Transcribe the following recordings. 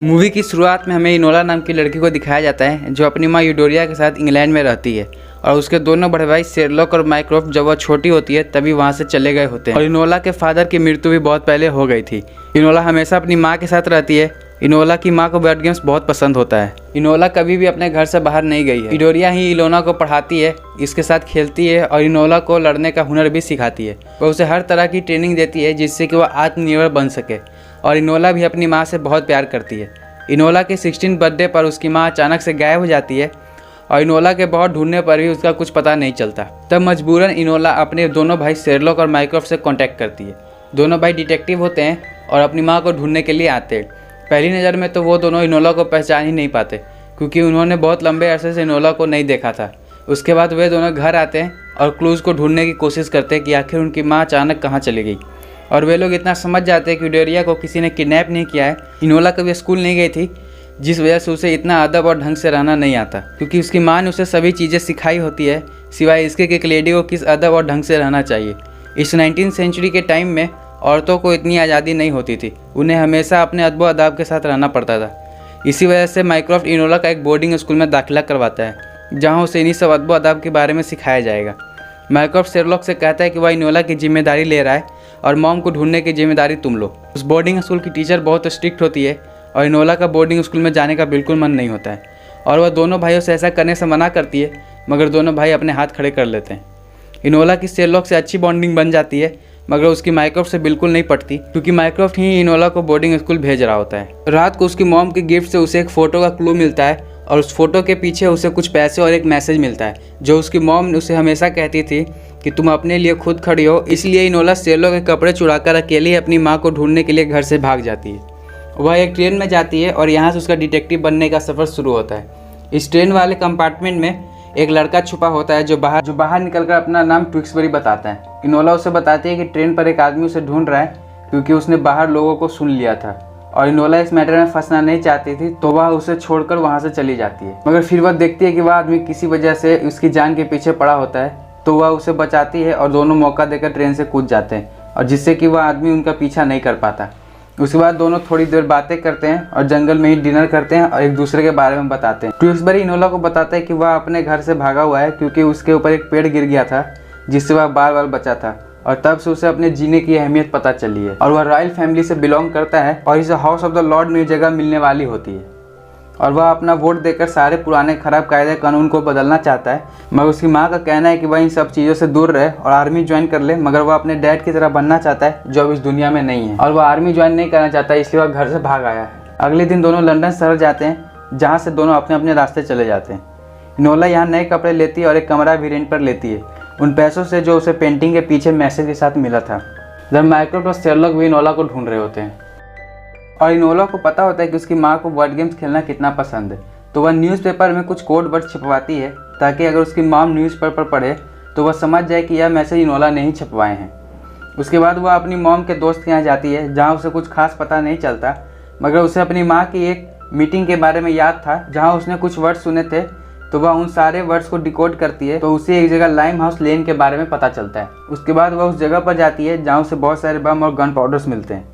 Movie की शुरुआत में हमें इनोला नाम की लड़की को दिखाया जाता है जो अपनी माँ यूडोरिया के साथ इंग्लैंड में रहती है और उसके दोनों बड़े भाई शेरलॉक और माइक्रोफ्ट जब वह छोटी होती है तभी वहाँ से चले गए होते हैं और इनोला के फादर की मृत्यु भी बहुत पहले हो गई थी। इनोला हमेशा अपनी माँ के साथ रहती है। इनोला की माँ को बोर्ड गेम्स बहुत पसंद होता है। इनोला कभी भी अपने घर से बाहर नहीं गई है। यूडोरिया ही इनोला को पढ़ाती है, इसके साथ खेलती है और इनोला को लड़ने का हुनर भी सिखाती है। वह उसे हर तरह की ट्रेनिंग देती है जिससे कि वह आत्मनिर्भर बन सके और इनोला भी अपनी माँ से बहुत प्यार करती है। इनोला के 16 बर्थडे पर उसकी माँ अचानक से गायब हो जाती है और इनोला के बहुत ढूंढने पर भी उसका कुछ पता नहीं चलता। तब मजबूरन इनोला अपने दोनों भाई शेरलॉक और माइक्रोफ्ट से कांटेक्ट करती है। दोनों भाई डिटेक्टिव होते हैं और अपनी माँ को ढूंढने के लिए आते हैं। पहली नज़र में तो वो दोनों इनोला को पहचान ही नहीं पाते क्योंकि उन्होंने बहुत लंबे अरसे से इनोला को नहीं देखा था। उसके बाद वे दोनों घर आते हैं और क्लूज़ को ढूंढने की कोशिश करते हैं कि आखिर उनकी माँ अचानक कहाँ चली गई। और वे लोग इतना समझ जाते हैं कि यूडोरिया को किसी ने किडनैप नहीं किया है। इनोला कभी स्कूल नहीं गई थी जिस वजह से उसे इतना अदब और ढंग से रहना नहीं आता क्योंकि उसकी माँ ने उसे सभी चीज़ें सिखाई होती है सिवाय इसके कि एक लेडी को किस अदब और ढंग से रहना चाहिए। इस 19वीं सेंचुरी के टाइम में औरतों को इतनी आज़ादी नहीं होती थी, उन्हें हमेशा अपने अदब व अदाब के साथ रहना पड़ता था। इसी वजह से माइक्रोफ्ट इनोला का एक बोर्डिंग स्कूल में दाखिला करवाता है जहाँ उसे इन्हीं सब अदब अदाब के बारे में सिखाया जाएगा। माइक्रोफ्ट शेरलॉक से कहता है कि वह इनोला की जिम्मेदारी ले रहा है और मॉम को ढूंढने की जिम्मेदारी तुम लो। उस बोर्डिंग स्कूल की टीचर बहुत स्ट्रिक्ट होती है और इनोला का बोर्डिंग स्कूल में जाने का बिल्कुल मन नहीं होता है और वह दोनों भाइयों से ऐसा करने से मना करती है मगर दोनों भाई अपने हाथ खड़े कर लेते हैं। इनोला की शेरलॉक से अच्छी बॉन्डिंग बन जाती है मगर उसकी माइक्रोफ्ट से बिल्कुल नहीं पड़ती क्योंकि माइक्रोफ्ट ही इनोला को बोर्डिंग स्कूल भेज रहा होता है। रात को उसकी मॉम के गिफ्ट से उसे एक फ़ोटो का क्लू मिलता है और उस फोटो के पीछे उसे कुछ पैसे और एक मैसेज मिलता है जो उसकी मॉम उसे हमेशा कहती थी कि तुम अपने लिए खुद खड़ी हो। इसलिए इनोला शेरलॉक के कपड़े चुराकर अकेले ही अपनी माँ को ढूंढने के लिए घर से भाग जाती है। वह एक ट्रेन में जाती है और यहाँ से उसका डिटेक्टिव बनने का सफ़र शुरू होता है। इस ट्रेन वाले कंपार्टमेंट में एक लड़का छुपा होता है जो बाहर निकलकर अपना नाम ट्विक्सबरी बताता है। इनोला उसे बताती है कि ट्रेन पर एक आदमी उसे ढूंढ रहा है क्योंकि उसने बाहर लोगों को सुन लिया था और इनोला इस मैटर में फंसना नहीं चाहती थी तो वह उसे छोड़कर वहाँ से चली जाती है। मगर फिर वह देखती है कि वह आदमी किसी वजह से उसकी जान के पीछे पड़ा होता है तो वह उसे बचाती है और दोनों मौका देकर ट्रेन से कूद जाते हैं और जिससे कि वह आदमी उनका पीछा नहीं कर पाता। उसके बाद दोनों थोड़ी देर बातें करते हैं और जंगल में ही डिनर करते हैं और एक दूसरे के बारे में बताते हैं। ट्विक्सबरी इनोला को बताता है कि वह अपने घर से भागा हुआ है क्योंकि उसके ऊपर एक पेड़ गिर गया था जिससे वह बार बार बचा था और तब से उसे अपने जीने की अहमियत पता चली है और वह रॉयल फैमिली से बिलोंग करता है और इसे हाउस ऑफ द लॉर्ड में जगह मिलने वाली होती है और वह अपना वोट देकर सारे पुराने खराब कायदे कानून को बदलना चाहता है। मगर उसकी माँ का कहना है कि वह इन सब चीज़ों से दूर रहे और आर्मी ज्वाइन कर ले मगर वह अपने डैड की तरह बनना चाहता है जो अब इस दुनिया में नहीं है और वह आर्मी ज्वाइन नहीं करना चाहता इसलिए वह घर से भाग आया है। अगले दिन दोनों लंदन शहर जाते हैं जहाँ से दोनों अपने अपने रास्ते चले जाते हैं। इनोला यहाँ नए कपड़े लेती है और एक कमरा भी रेंट पर लेती है उन पैसों से जो उसे पेंटिंग के पीछे मैसेज के साथ मिला था। जब माइक्रोफ्ट और शेरलॉक भी इनोला को ढूंढ रहे होते हैं और इनोला को पता होता है कि उसकी माँ को बोर्ड गेम्स खेलना कितना पसंद है तो वह न्यूज़पेपर में कुछ कोड वर्ड छपवाती है ताकि अगर उसकी माँ न्यूज़पेपर पढ़े तो वह समझ जाए कि यह मैसेज इनोला ने ही छपवाए हैं। उसके बाद वह अपनी मॉम के दोस्त के यहाँ जाती है जहाँ उसे कुछ खास पता नहीं चलता मगर उसे अपनी माँ की एक मीटिंग के बारे में याद था जहाँ उसने कुछ वर्ड सुने थे तो वह उन सारे वर्ड्स को डिकोड करती है तो उसे एक जगह लाइम हाउस लेन के बारे में पता चलता है। उसके बाद वह उस जगह पर जाती है जहाँ उसे बहुत सारे बम और गन पाउडर्स मिलते हैं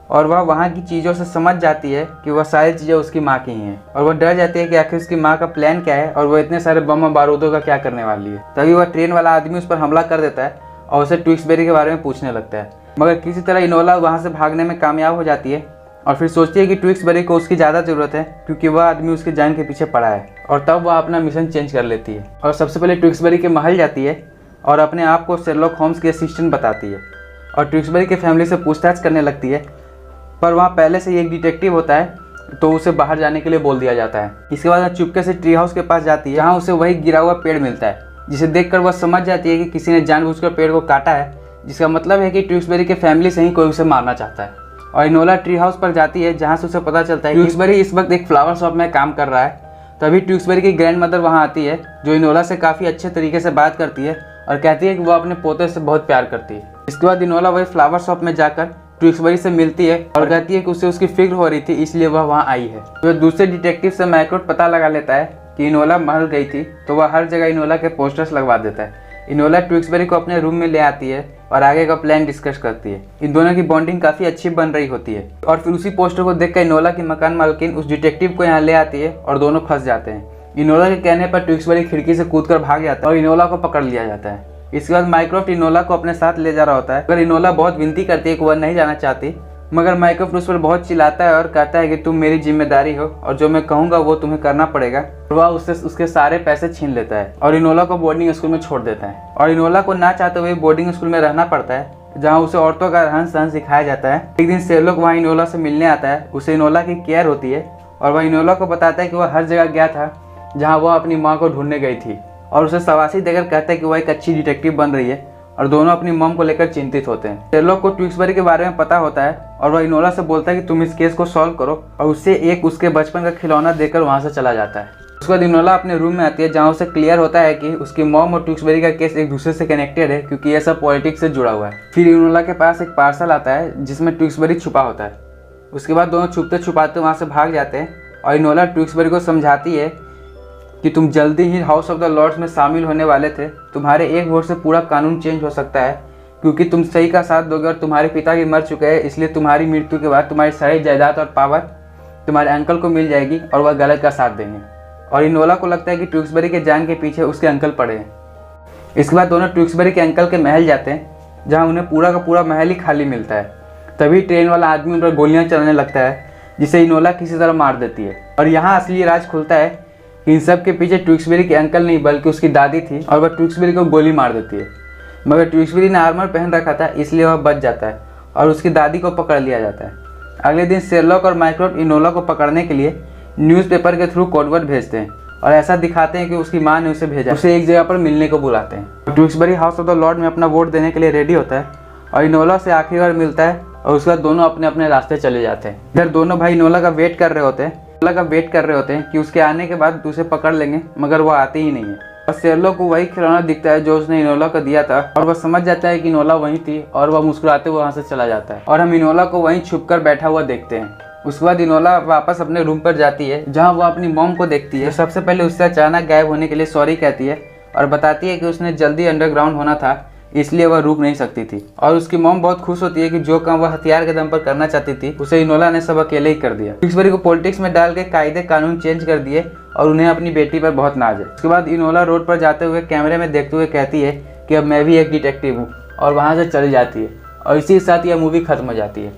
और वह वहाँ की चीज़ों से समझ जाती है कि वह सारी चीज़ें उसकी माँ की ही हैं और वह डर जाती है कि आखिर उसकी माँ का प्लान क्या है और वह इतने सारे बम और बारूदों का क्या करने वाली है। तभी वह ट्रेन वाला आदमी उस पर हमला कर देता है और उसे ट्विक्सबरी के बारे में पूछने लगता है मगर किसी तरह इनोला वहाँ से भागने में कामयाब हो जाती है और फिर सोचती है कि ट्विक्सबरी को उसकी ज़्यादा ज़रूरत है क्योंकि वह आदमी उसकी जान के पीछे पड़ा है और तब वह अपना मिशन चेंज कर लेती है और सबसे पहले ट्विक्सबरी के महल जाती है और अपने आप को शेरलॉक होम्स के असिस्टेंट बताती है और ट्विक्सबरी के फैमिली से पूछताछ करने लगती है पर वहाँ पहले से ही एक डिटेक्टिव होता है तो उसे बाहर जाने के लिए बोल दिया जाता है। इसके बाद वह चुपके से ट्री हाउस के पास जाती है जहाँ उसे वही गिरा हुआ पेड़ मिलता है जिसे देखकर वह समझ जाती है कि किसी ने जानबूझकर पेड़ को काटा है जिसका मतलब है कि ट्विक्सबरी के फैमिली से ही कोई उसे मारना चाहता है। और इनोला ट्री हाउस पर जाती है जहाँ से उसे पता चलता है कि ट्विक्सबरी इस वक्त एक फ्लावर शॉप में काम कर रहा है। तभी ट्विक्सबरी की ग्रैंड मदर वहाँ आती है जो इनोला से काफ़ी अच्छे तरीके से बात करती है और कहती है कि वह अपने पोते से बहुत प्यार करती है। इसके बाद इनोला वही फ्लावर शॉप में जाकर ट्विक्सबरी से मिलती है और कहती है कि उसे उसकी फिक्र हो रही थी इसलिए वह वहाँ आई है। तो दूसरे डिटेक्टिव से माइक्रोफ्ट पता लगा लेता है कि इनोला महल गई थी तो वह हर जगह इनोला के पोस्टर्स लगवा देता है इनोला ट्विक्सबरी को अपने रूम में ले आती है और आगे का प्लान डिस्कस करती है। इन दोनों की बॉन्डिंग काफ़ी अच्छी बन रही होती है और फिर उसी पोस्टर को देखकर इनोला की मकान मालकिन उस डिटेक्टिव को यहाँ ले आती है और दोनों फंस जाते हैं। इनोला के कहने पर ट्विक्सबरी खिड़की से कूदकर भाग जाता है और इनोला को पकड़ लिया जाता है। इसके बाद माइक्रोफ्ट इनोला को अपने साथ ले जा रहा होता है, अगर इनोला बहुत विनती करती है कि वह नहीं जाना चाहती, मगर माइक्रोफ्ट उस पर बहुत चिल्लाता है और कहता है कि तुम मेरी जिम्मेदारी हो और जो मैं कहूँगा वो तुम्हें करना पड़ेगा। और वह उससे उसके सारे पैसे छीन लेता है और इनोला को बोर्डिंग स्कूल में छोड़ देता है। और इनोला को ना चाहते हुए बोर्डिंग स्कूल में रहना पड़ता है, जहाँ उसे औरतों का रहन सहन सिखाया जाता है। एक दिन शेरलॉक वहाँ इनोला से मिलने आता है, उसे इनोला की केयर होती है और वह इनोला को बताता है कि वह हर जगह गया था जहाँ वह अपनी माँ को ढूंढने गई थी और उसे शाबाशी देकर कहता है कि वह एक अच्छी डिटेक्टिव बन रही है और दोनों अपनी मॉम को लेकर चिंतित होते हैं। शेरलॉक को ट्विक्सबरी के बारे में पता होता है और वह इनोला से बोलता है कि तुम इस केस को सॉल्व करो और उससे एक उसके बचपन का खिलौना देकर वहाँ से चला जाता है। उसके बाद इनोला अपने रूम में आती है, जहाँ उसे क्लियर होता है कि उसकी मॉम और ट्विक्सबरी का केस एक दूसरे से कनेक्टेड है क्योंकि यह सब पॉलिटिक्स से जुड़ा हुआ है। फिर इनोला के पास एक पार्सल आता है जिसमें ट्विक्सबरी छुपा होता है। उसके बाद दोनों छुपते छुपाते वहाँ से भाग जाते हैं और इनोला ट्विक्सबरी को समझाती है कि तुम जल्दी ही हाउस ऑफ द लॉर्ड्स में शामिल होने वाले थे, तुम्हारे एक वोट से पूरा कानून चेंज हो सकता है क्योंकि तुम सही का साथ दोगे और तुम्हारे पिता भी मर चुके हैं, इसलिए तुम्हारी मृत्यु के बाद तुम्हारी सारी जायदाद और पावर तुम्हारे अंकल को मिल जाएगी और वह गलत का साथ देंगे। और इनोला को लगता है कि ट्विक्सबरी के जान के पीछे उसके अंकल पड़े हैं। इसके बाद दोनों ट्विक्सबरी के अंकल के महल जाते हैं, जहाँ उन्हें पूरा का पूरा महल ही खाली मिलता है। तभी ट्रेन वाला आदमी उन पर गोलियाँ चलाने लगता है, जिसे इनोला किसी तरह मार देती है। और यहाँ असली राज खुलता है, इन सब के पीछे ट्विक्सबरी के अंकल नहीं बल्कि उसकी दादी थी और वह ट्विक्सबरी को गोली मार देती है। मगर ट्विक्सबरी ने आर्मर पहन रखा था, इसलिए वह बच जाता है और उसकी दादी को पकड़ लिया जाता है। अगले दिन शेरलॉक और माइक्रोफ्ट इनोला को पकड़ने के लिए न्यूज़पेपर के थ्रू कोडवर्ड भेजते हैं और ऐसा दिखाते हैं कि उसकी माँ ने उसे भेजा। उसे एक जगह पर मिलने को बुलाते हैं। ट्विक्सबरी हाउस ऑफ द लॉर्ड में अपना वोट देने के लिए रेडी होता है और इनोला से आखिरी बार मिलता है और उसके बाद दोनों अपने अपने रास्ते चले जाते हैं। इधर दोनों भाई इनोला का वेट कर रहे होते हैं कि उसके आने के बाद उसे पकड़ लेंगे, मगर वो आते ही नहीं है। और शेरलॉक को वही खिलौना दिखता है जो उसने इनोला को दिया था और वह समझ जाता है कि इनोला वहीं थी और वह मुस्कुराते हुए वहाँ से चला जाता है और हम इनोला को वहीं छुपकर बैठा हुआ देखते हैं। उसके बाद इनोला वापस अपने रूम पर जाती है, जहाँ वह अपनी मॉम को देखती है। सबसे पहले उससे अचानक गायब होने के लिए सॉरी कहती है और बताती है कि उसने जल्दी अंडरग्राउंड होना था, इसलिए वह रुक नहीं सकती थी। और उसकी मॉम बहुत खुश होती है कि जो काम वह हथियार के दम पर करना चाहती थी उसे इनोला ने सब अकेले ही कर दिया। ट्विक्सबरी को पॉलिटिक्स में डाल के कायदे कानून चेंज कर दिए और उन्हें अपनी बेटी पर बहुत नाज है। उसके बाद इनोला रोड पर जाते हुए कैमरे में देखते हुए कहती है कि अब मैं भी एक डिटेक्टिव हूँ और वहाँ से चली जाती है और इसी के साथ यह मूवी खत्म हो जाती है।